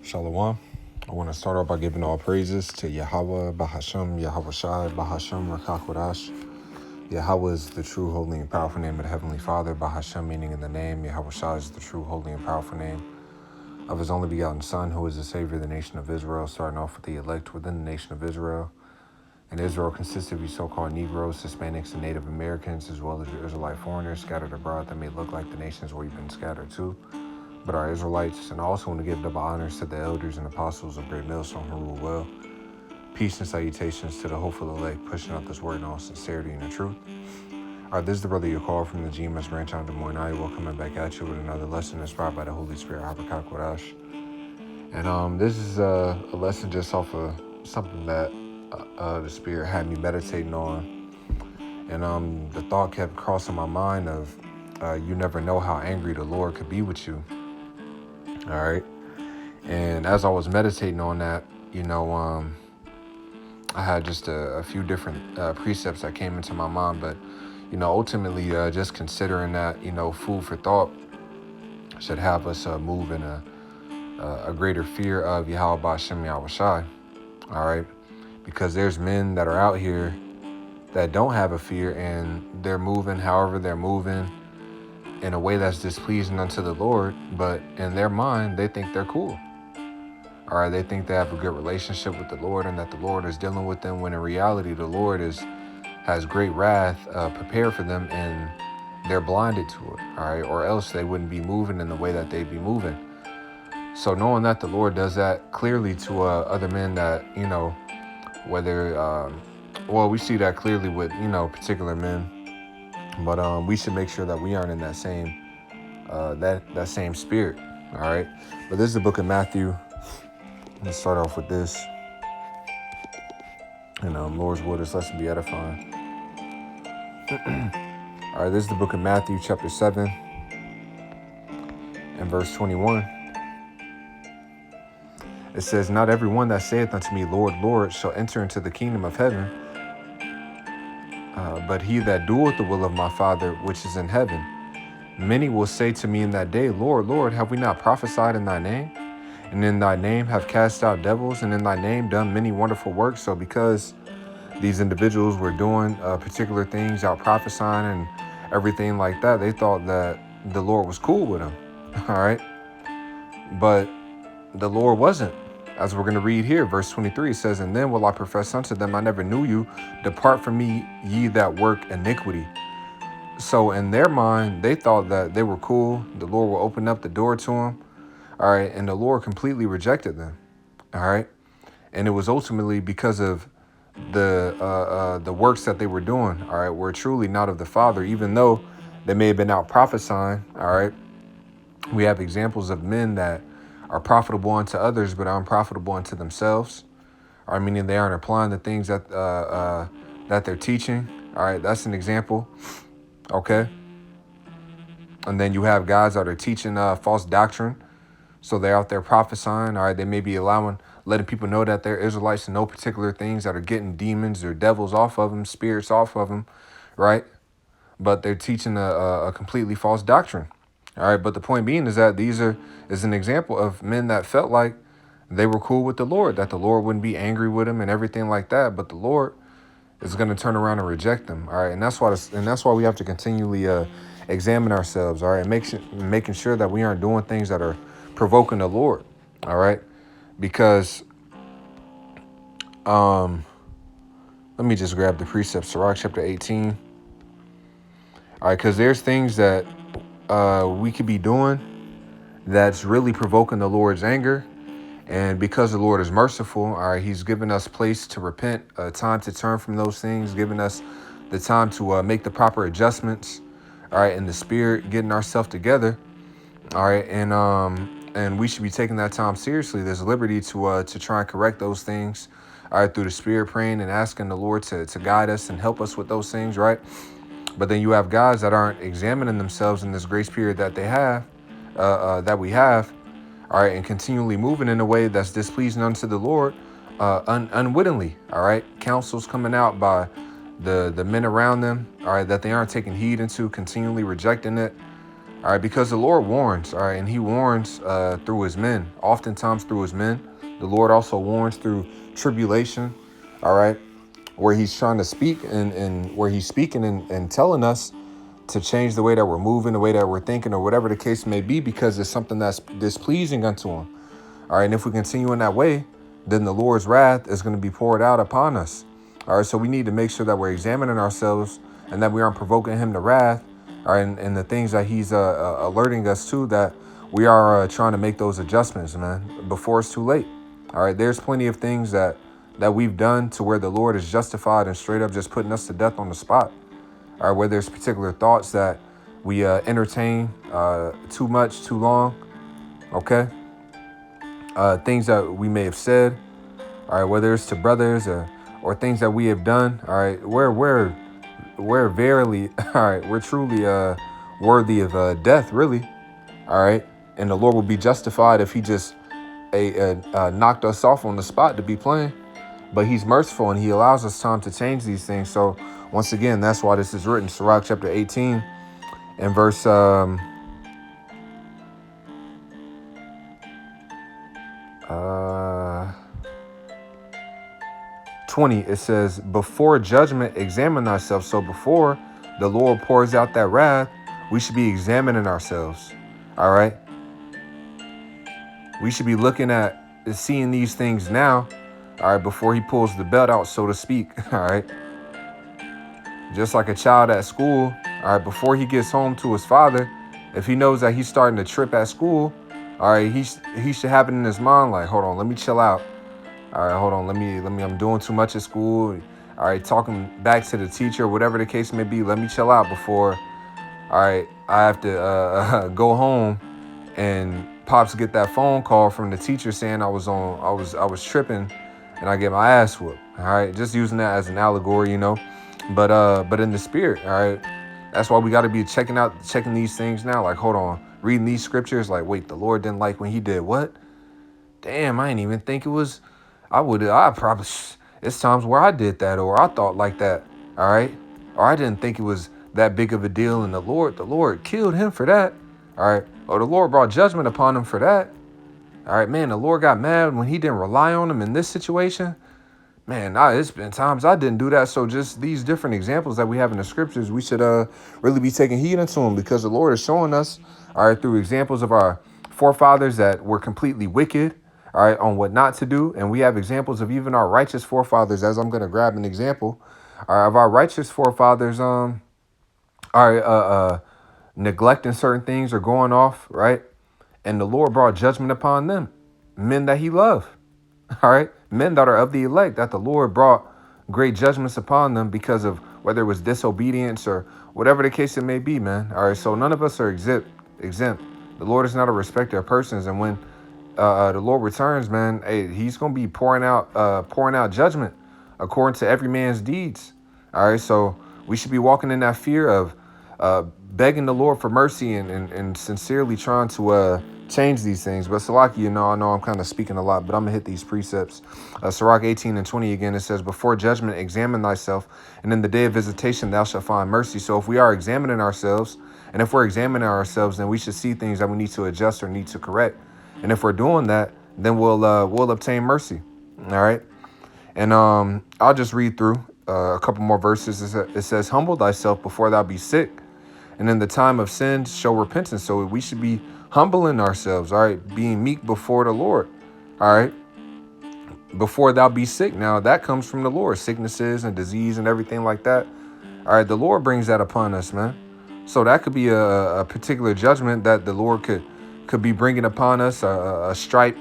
Shalom. I want to start off by giving all praises to Yahweh, Bahashem, Yahweh Shai, Bahashem, Rakakwadash. Yahweh is the true, holy, and powerful name of the Heavenly Father. Bahashem meaning in the name. Yahweh Shai is the true, holy, and powerful name of His only begotten Son, who is the Savior of the nation of Israel, starting off with the elect within the nation of Israel. And Israel consists of you so-called Negroes, Hispanics, and Native Americans, as well as your Israelite foreigners scattered abroad that may look like the nations where you've been scattered to, but are Israelites. And I also want to give double honors to the elders and apostles of Great Millstone who rule well. Peace and salutations to the hopeful elect pushing out this word in all sincerity and the truth. All right, this is the brother you call from the GMS branch on Des Moines, Iowa, coming back at you with another lesson inspired by the Holy Spirit, Habakkuk Kodash. And this is a lesson just off of something that the Spirit had me meditating on. And the thought kept crossing my mind of you never know how angry the Lord could be with you. All right. And as I was meditating on that, I had just a few different precepts that came into my mind. But, ultimately, just considering that, food for thought should have us move in a greater fear of Yahweh Ba'Shem Yahweh Shai. All right. Because there's men that are out here that don't have a fear, and they're moving however they're moving in a way that's displeasing unto the Lord, but in their mind, they think they're cool. All right, they think they have a good relationship with the Lord and that the Lord is dealing with them, when in reality, the Lord has great wrath prepared for them, and they're blinded to it, all right? Or else they wouldn't be moving in the way that they'd be moving. So knowing that the Lord does that clearly to other men that, whether, we see that clearly with, particular men. But we should make sure that we aren't in that same that same spirit. All right. But this is the book of Matthew. Let's start off with this. And Lord's will, this lesson be edifying. All right, this is the book of Matthew, chapter 7, and verse 21. It says, "Not everyone that saith unto me, Lord, Lord, shall enter into the kingdom of heaven, but he that doeth the will of my Father which is in heaven. Many will say to me in that day, Lord, Lord, have we not prophesied in thy name? And in thy name have cast out devils, and in thy name done many wonderful works." So because these individuals were doing particular things, out prophesying and everything like that, they thought that the Lord was cool with them. All right. But the Lord wasn't. As we're going to read here, verse 23 says, "And then will I profess unto them, I never knew you. Depart from me, ye that work iniquity." So in their mind, they thought that they were cool. The Lord will open up the door to them. All right. And the Lord completely rejected them. All right. And it was ultimately because of the works that they were doing. All right. Were truly not of the Father, even though they may have been out prophesying. All right. We have examples of men that are profitable unto others, but are unprofitable unto themselves. All right. Meaning they aren't applying the things that they're teaching. All right. That's an example. Okay. And then you have guys that are teaching false doctrine. So they're out there prophesying. All right. They may be letting people know that they're Israelites and know particular things, that are getting demons or devils off of them, spirits off of them. Right. But they're teaching a completely false doctrine. All right. But the point being is that is an example of men that felt like they were cool with the Lord, that the Lord wouldn't be angry with them and everything like that. But the Lord is going to turn around and reject them. All right. And that's why we have to continually examine ourselves. All right. Making sure that we aren't doing things that are provoking the Lord. All right. Because let me just grab the precept, Sirach chapter 18. All right. Because there's things that we could be doing that's really provoking the Lord's anger. And because the Lord is merciful, all right, he's given us place to repent, time to turn from those things, giving us the time to make the proper adjustments, all right, in the spirit, getting ourselves together, all right, and we should be taking that time seriously. There's liberty to try and correct those things, all right, through the spirit, praying and asking the Lord to guide us and help us with those things, right? But then you have guys that aren't examining themselves in this grace period that they have, that we have. All right, and continually moving in a way that's displeasing unto the Lord, unwittingly. All right, counsels coming out by the men around them. All right, that they aren't taking heed into, continually rejecting it. All right, because the Lord warns, all right, and he warns through his men, oftentimes through his men. The Lord also warns through tribulation, all right, where he's trying to speak and where he's speaking and telling us to change the way that we're moving, the way that we're thinking, or whatever the case may be, because it's something that's displeasing unto him. All right, and if we continue in that way, then the Lord's wrath is going to be poured out upon us. All right, so we need to make sure that we're examining ourselves and that we aren't provoking him to wrath. All right, and the things that he's alerting us to, that we are trying to make those adjustments, man, before it's too late. All right, there's plenty of things that we've done to where the Lord is justified and straight up just putting us to death on the spot. All right, where there's particular thoughts that we entertain too much, too long. Okay, things that we may have said. All right, whether it's to brothers or things that we have done. All right, we're verily, all right, we're truly worthy of death, really. All right, and the Lord will be justified if he just knocked us off on the spot, to be plain. But he's merciful and he allows us time to change these things. So once again, that's why this is written. Sirach chapter 18 and verse 20, it says, before judgment, examine thyself. So before the Lord pours out that wrath, we should be examining ourselves. All right. We should be looking at seeing these things now. All right. Before he pulls the belt out, so to speak. All right. Just like a child at school. All right. Before he gets home to his father, if he knows that he's starting to trip at school, all right, he should have it in his mind like, hold on, let me chill out. All right, hold on, let me, I'm doing too much at school. All right, talking back to the teacher, whatever the case may be, let me chill out before, all right, I have to go home and pops get that phone call from the teacher saying I was tripping and I get my ass whooped. All right, just using that as an allegory, you know, but in the spirit, all right, that's why we got to be checking these things now. Like, hold on, reading these scriptures, like, wait, the Lord didn't like when he did what? Damn, I didn't even think it was. I probably, it's times where I did that or I thought like that. All right. Or I didn't think it was that big of a deal. And the Lord killed him for that. All right. Or the Lord brought judgment upon him for that. All right, man, the Lord got mad when he didn't rely on him in this situation. Man, it's been times I didn't do that. So just these different examples that we have in the scriptures, we should really be taking heed into them, because the Lord is showing us, all right, through examples of our forefathers that were completely wicked, all right, on what not to do. And we have examples of even our righteous forefathers, as I'm going to grab an example, all right, of our righteous forefathers, neglecting certain things or going off, right? And the Lord brought judgment upon them, men that he loved, all right, men that are of the elect, that the Lord brought great judgments upon them because of whether it was disobedience or whatever the case it may be, man. All right, so none of us are exempt. The Lord is not a respecter of persons, and when the Lord returns, man, hey, he's going to be pouring out judgment according to every man's deeds. All right. So we should be walking in that fear of begging the Lord for mercy and sincerely trying to change these things. But Salaki, I know I'm kind of speaking a lot, but I'm gonna hit these precepts. Sirach 18 and 20 again, it says, before judgment, examine thyself, and in the day of visitation, thou shalt find mercy. So if we are examining ourselves, and if we're examining ourselves, then we should see things that we need to adjust or need to correct. And if we're doing that, then we'll obtain mercy. All right. And I'll just read through a couple more verses. It says, humble thyself before thou be sick, and in the time of sin show repentance. So we should be humbling ourselves, all right, being meek before the Lord, all right, before thou be sick. Now that comes from the Lord, sicknesses and disease and everything like that. All right, the Lord brings that upon us, man. So that could be a particular judgment that the Lord could be bringing upon us, a stripe,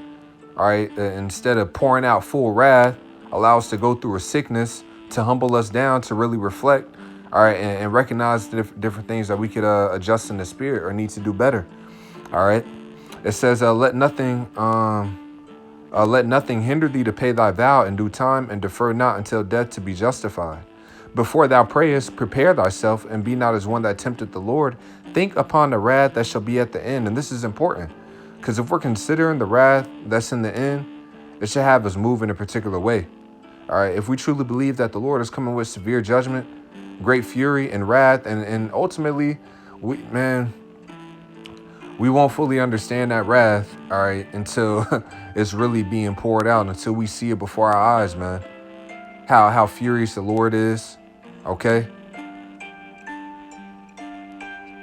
all right, instead of pouring out full wrath, allow us to go through a sickness to humble us down, to really reflect, all right, and recognize the different things that we could adjust in the spirit or need to do better, all right. It says, let nothing hinder thee to pay thy vow in due time, and defer not until death to be justified. Before thou prayest, prepare thyself, and be not as one that tempteth the Lord. Think upon the wrath that shall be at the end. And this is important, because if we're considering the wrath that's in the end, it should have us move in a particular way. All right. If we truly believe that the Lord is coming with severe judgment, great fury and wrath, and ultimately, We won't fully understand that wrath, all right, until it's really being poured out, until we see it before our eyes, man. How furious the Lord is, okay?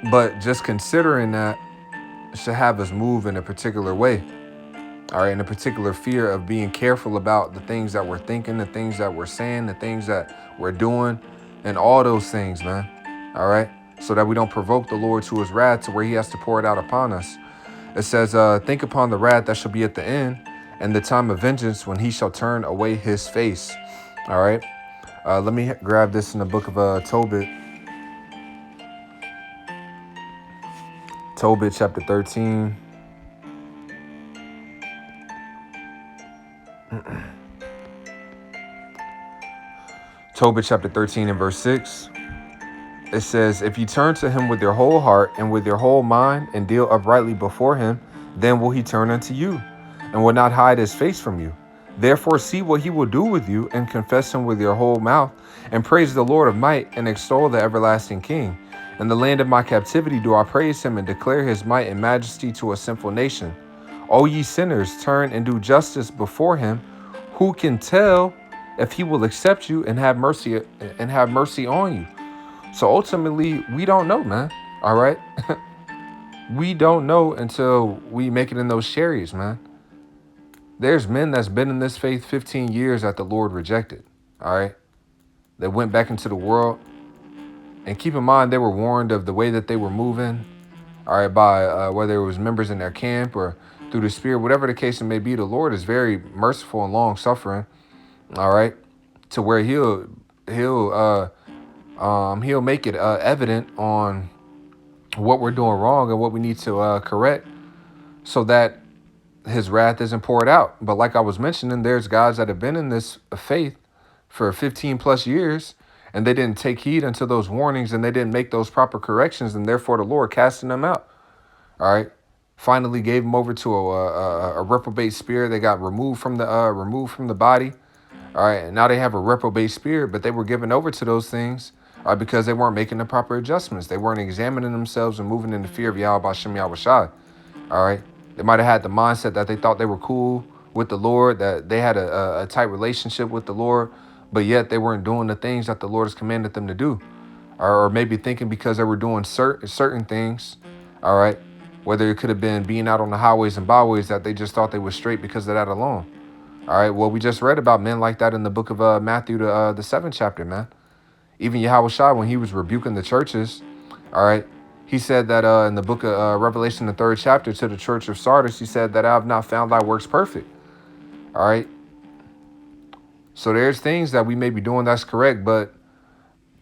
But just considering that should have us move in a particular way, all right, in a particular fear of being careful about the things that we're thinking, the things that we're saying, the things that we're doing, and all those things, man, all right? So that we don't provoke the Lord to his wrath to where he has to pour it out upon us. It says, think upon the wrath that shall be at the end, and the time of vengeance when he shall turn away his face. All right. Let me grab this in the book of Tobit. Tobit chapter 13. Tobit chapter 13 and verse 6. It says, if you turn to him with your whole heart and with your whole mind and deal uprightly before him, then will he turn unto you and will not hide his face from you. Therefore see what he will do with you and confess him with your whole mouth and praise the Lord of might and extol the everlasting King. In the land of my captivity do I praise him and declare his might and majesty to a sinful nation. O ye sinners, turn and do justice before him. Who can tell if he will accept you and have mercy on you? So ultimately, we don't know, man. All right. We don't know until we make it in those chariots, man. There's men that's been in this faith 15 years that the Lord rejected. All right. They went back into the world. And keep in mind, they were warned of the way that they were moving. All right. By whether it was members in their camp or through the Spirit, whatever the case may be, the Lord is very merciful and long suffering. All right. To where he'll make it evident on what we're doing wrong and what we need to correct so that his wrath isn't poured out. But like I was mentioning, there's guys that have been in this faith for 15 plus years and they didn't take heed unto those warnings and they didn't make those proper corrections. And therefore the Lord casting them out. All right. Finally gave them over to a reprobate spirit. They got removed from the body. All right. And now they have a reprobate spirit, but they were given over to those things because they weren't making the proper adjustments. They weren't examining themselves and moving in the fear of Yahweh Hashem Yahweh Shai. All right. They might have had the mindset that they thought they were cool with the Lord, that they had a tight relationship with the Lord, but yet they weren't doing the things that the Lord has commanded them to do. Or maybe thinking because they were doing certain things, all right, whether it could have been being out on the highways and byways, that they just thought they were straight because of that alone. All right. Well, we just read about men like that in the book of Matthew, the 7th chapter, man. Even Yahweh Shai, when he was rebuking the churches, all right, he said that in the book of Revelation, the 3rd chapter, to the church of Sardis, he said that I have not found thy works perfect. All right. So there's things that we may be doing that's correct, but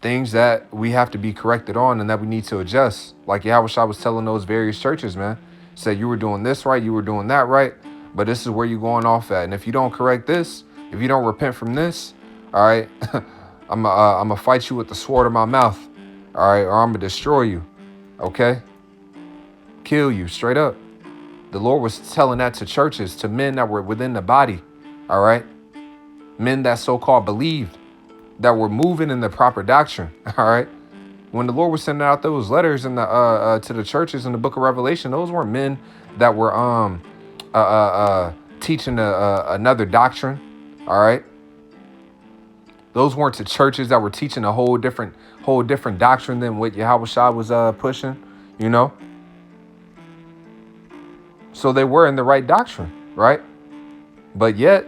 things that we have to be corrected on and that we need to adjust. Like Yahweh Shai was telling those various churches, man, said you were doing this right, you were doing that right, but this is where you're going off at. And if you don't correct this, if you don't repent from this, all right, I'm gonna fight you with the sword of my mouth, all right, or I'm gonna destroy you, okay? Kill you straight up. The Lord was telling that to churches, to men that were within the body, all right? Men that so-called believed, that were moving in the proper doctrine, all right? When the Lord was sending out those letters in the to the churches in the book of Revelation, those weren't men that were teaching another doctrine, all right? Those weren't the churches that were teaching a whole different doctrine than what Yahweh Shai was pushing, you know? So they were in the right doctrine, right? But yet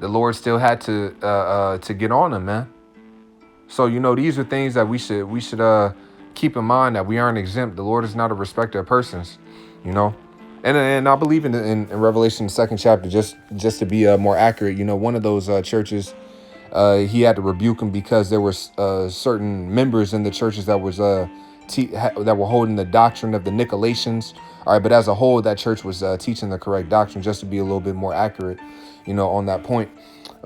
the Lord still had to get on them, man. So, you know, these are things that we should keep in mind, that we aren't exempt. The Lord is not a respecter of persons, you know. And I believe in Revelation, the 2nd chapter, just to be more accurate, you know, one of those churches, he had to rebuke him because there were certain members in the churches that was that were holding the doctrine of the Nicolaitans. All right, but as a whole, that church was teaching the correct doctrine, just to be a little bit more accurate, you know, on that point.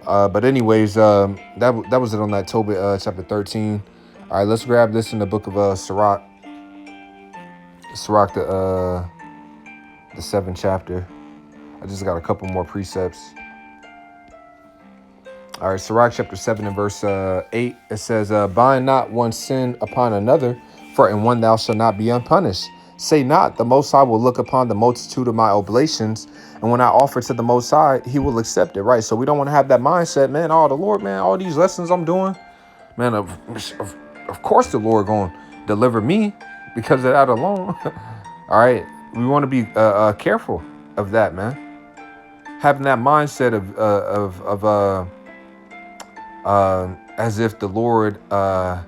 But anyways, that was it on that Tobit chapter 13. All right, let's grab this in the book of Sirach. Sirach, the 7th chapter. I just got a couple more precepts. All right, Sirach chapter 7 and verse 8. It says, bind not one sin upon another, for in one thou shalt not be unpunished. Say not, the Most High will look upon the multitude of my oblations, and when I offer to the Most High, he will accept it, right? So we don't want to have that mindset, man, oh, the Lord, man, all these lessons I'm doing, man, of course the Lord going to deliver me because of that alone. All right? We want to be careful of that, man. Having that mindset of as if the Lord, how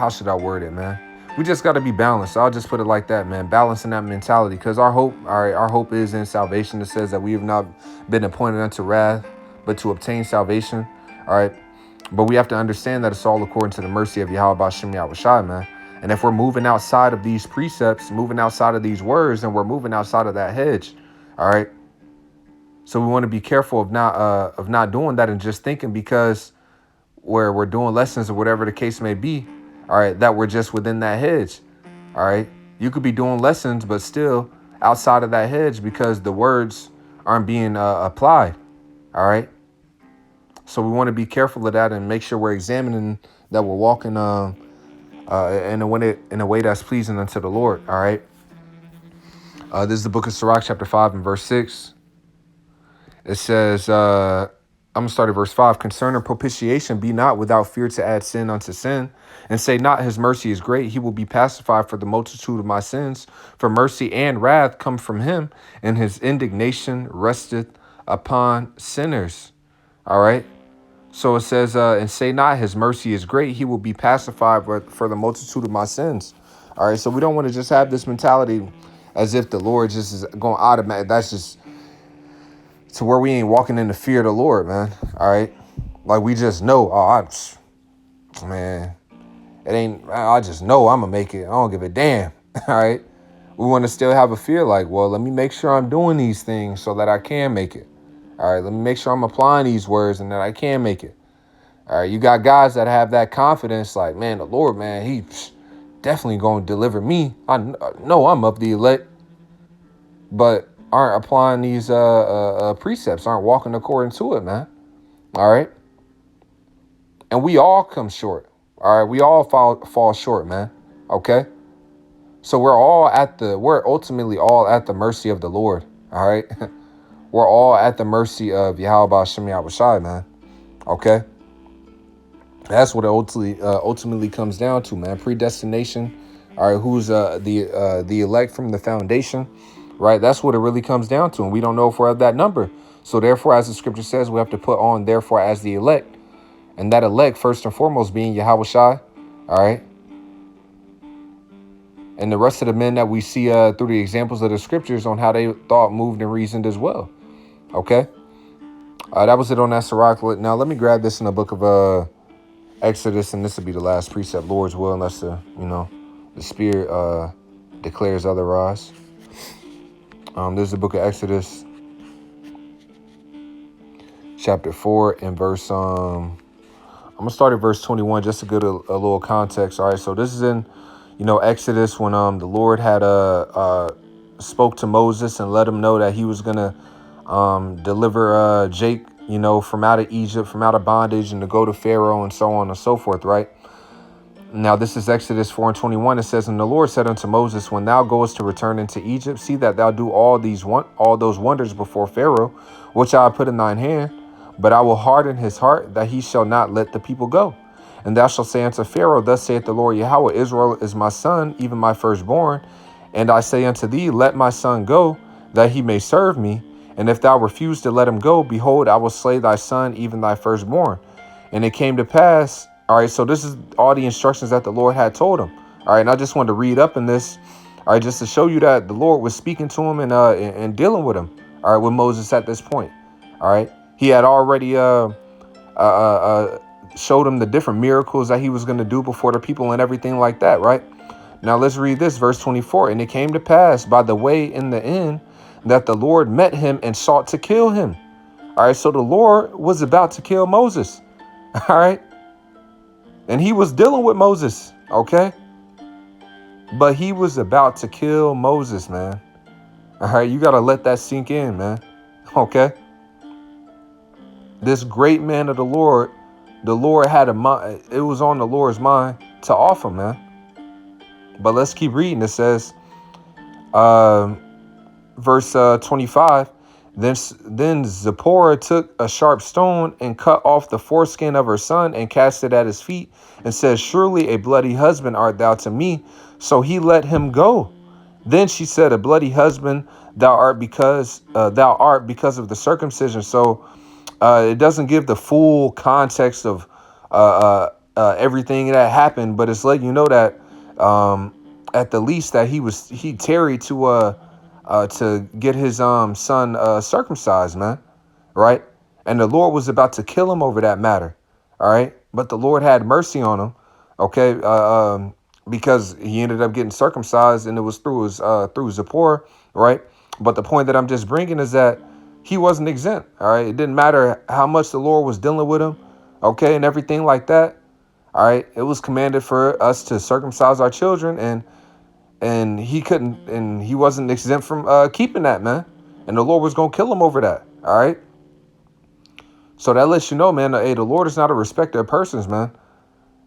should I word it, man? We just got to be balanced. I'll just put it like that, man. Balancing that mentality, because our hope is in salvation. It says that we have not been appointed unto wrath, but to obtain salvation. All right. But we have to understand that it's all according to the mercy of Yahweh B'Shem Yahushai, man. And if we're moving outside of these precepts, moving outside of these words, then we're moving outside of that hedge. All right. So we want to be careful of not doing that and just thinking because we're doing lessons or whatever the case may be, all right, that we're just within that hedge. All right. You could be doing lessons, but still outside of that hedge because the words aren't being applied. All right. So we want to be careful of that and make sure we're examining that we're walking in a way that's pleasing unto the Lord. All right. This is the book of Sirach, chapter 5 and verse 6. It says, I'm going to start at verse 5. Concerning propitiation, be not without fear to add sin unto sin, and say not his mercy is great. He will be pacified for the multitude of my sins. For mercy and wrath come from him, and his indignation resteth upon sinners. All right. So it says, and say not his mercy is great. He will be pacified for the multitude of my sins. All right. So we don't want to just have this mentality as if the Lord just is going automatic. That's just to where we ain't walking in the fear of the Lord, man. All right. Like we just know, man, it ain't, I just know I'm going to make it. I don't give a damn. All right. We want to still have a fear like, well, let me make sure I'm doing these things so that I can make it. All right, let me make sure I'm applying these words and that I can make it. All right, you got guys that have that confidence like, man, the Lord, man, he definitely going to deliver me. I know I'm of the elect, but aren't applying these precepts, aren't walking according to it, man. All right. And we all come short. All right, we all fall short, man. Okay. So we're ultimately all at the mercy of the Lord. All right. We're all at the mercy of Yahweh B'Shem Yahushai, man. Okay? That's what it ultimately comes down to, man. Predestination. All right, who's the elect from the foundation, right? That's what it really comes down to. And we don't know if we're of that number. So therefore, as the scripture says, we have to put on, therefore, as the elect. And that elect, first and foremost, being Yahushai. All right? And the rest of the men that we see through the examples of the scriptures on how they thought, moved, and reasoned as well. Okay, that was it on that Sirach. Now let me grab this in the book of Exodus, and this will be the last precept, Lord's will, unless the Spirit declares otherwise. This is the book of Exodus, chapter 4, and verse. I'm gonna start at verse 21 just to get a little context. All right, so this is in Exodus when the Lord had spoke to Moses and let him know that he was gonna deliver Jake, from out of Egypt, from out of bondage, and to go to Pharaoh and so on and so forth, right? Now, this is Exodus 4 and 21. It says, and the Lord said unto Moses, when thou goest to return into Egypt, see that thou do all those wonders before Pharaoh, which I have put in thine hand, but I will harden his heart that he shall not let the people go. And thou shalt say unto Pharaoh, thus saith the Lord Yahweh, Israel is my son, even my firstborn. And I say unto thee, let my son go, that he may serve me. And if thou refuse to let him go, behold, I will slay thy son, even thy firstborn. And it came to pass. All right, so this is all the instructions that the Lord had told him. All right, and I just wanted to read up in this, all right, just to show you that the Lord was speaking to him and dealing with him. All right, with Moses at this point. All right, he had already showed him the different miracles that he was going to do before the people and everything like that. Right now, let's read this verse 24. And it came to pass by the way in the end that the Lord met him and sought to kill him. All right, so the Lord was about to kill Moses. All right. And he was dealing with Moses. Okay. But he was about to kill Moses, man. All right. You got to let that sink in, man. Okay. This great man of the Lord had a mind. It was on the Lord's mind to offer, man. But let's keep reading. It says, verse 25, then Zipporah took a sharp stone and cut off the foreskin of her son and cast it at his feet and said, surely a bloody husband art thou to me. So he let him go. Then she said, a bloody husband thou art because of the circumcision. So it doesn't give the full context of everything that happened, but it's letting you know that at the least that he tarried to get his son circumcised, man, right? And the Lord was about to kill him over that matter, all right? But the Lord had mercy on him, okay, because he ended up getting circumcised, and it was through Zipporah, right? But the point that I'm just bringing is that he wasn't exempt, all right? It didn't matter how much the Lord was dealing with him, okay, and everything like that, all right? It was commanded for us to circumcise our children, and he wasn't exempt from keeping that, man. And the Lord was going to kill him over that. All right. So that lets you know, man, hey, the Lord is not a respecter of persons, man.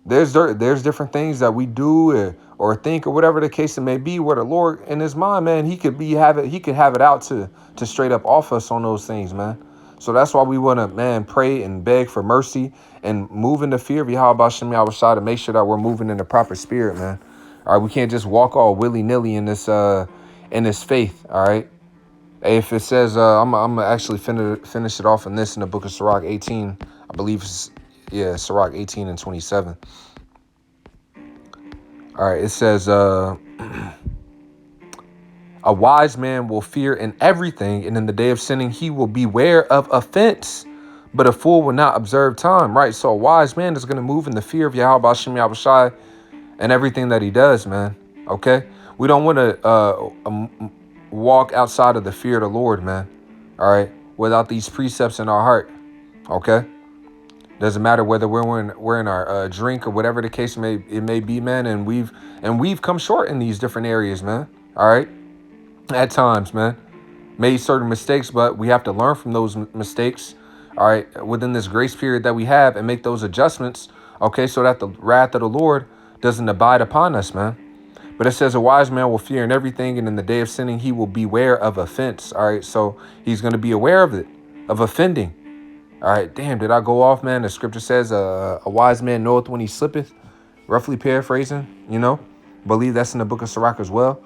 There's different things that we do or think or whatever the case it may be, where the Lord in his mind, man, he could have it out to straight up off us on those things, man. So that's why we want to, man, pray and beg for mercy and move in the fear of Yahweh Shem Yahushua to make sure that we're moving in the proper spirit, man. All right, we can't just walk all willy-nilly in this faith, all right? If it says, I'm actually finish it off in this in the book of Sirach 18, I believe, Sirach 18 and 27. All right, it says, a wise man will fear in everything, and in the day of sinning, he will beware of offense, but a fool will not observe time, right? So a wise man is going to move in the fear of Yahweh Shem Yahushua and everything that he does, man. Okay, we don't want to walk outside of the fear of the Lord, man. All right, without these precepts in our heart. Okay, doesn't matter whether we're in our drink or whatever the case may be, man. And we've come short in these different areas, man. All right, at times, man, made certain mistakes, but we have to learn from those mistakes. All right, within this grace period that we have, and make those adjustments. Okay, so that the wrath of the Lord doesn't abide upon us, man. But it says a wise man will fear in everything, and in the day of sinning, he will beware of offense. All right, so he's going to be aware of it, of offending. All right, damn, did I go off, man? The scripture says a wise man knoweth when he slippeth, roughly paraphrasing, believe that's in the book of Sirach as well.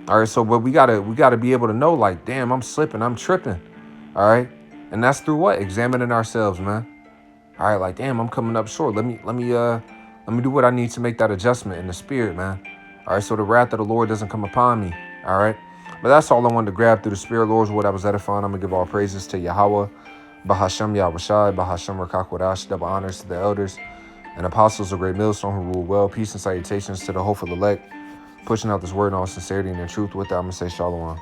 All right, so but we gotta be able to know, like, damn, I'm slipping, I'm tripping. All right, and that's through what? Examining ourselves, man. All right, like, damn, I'm coming up short. Let me do what I need to make that adjustment in the spirit, man. All right, so the wrath of the Lord doesn't come upon me. All right, but that's all I wanted to grab through the spirit, Lord, is what I was edifying. I'm gonna give all praises to Yahweh, Bahashem Yahushai, Bahashem Rakakwadash, double honors to the elders and apostles of Great Millstone who rule well. Peace and salutations to the hopeful elect, pushing out this word in all sincerity and in truth. With that, I'm gonna say shalom.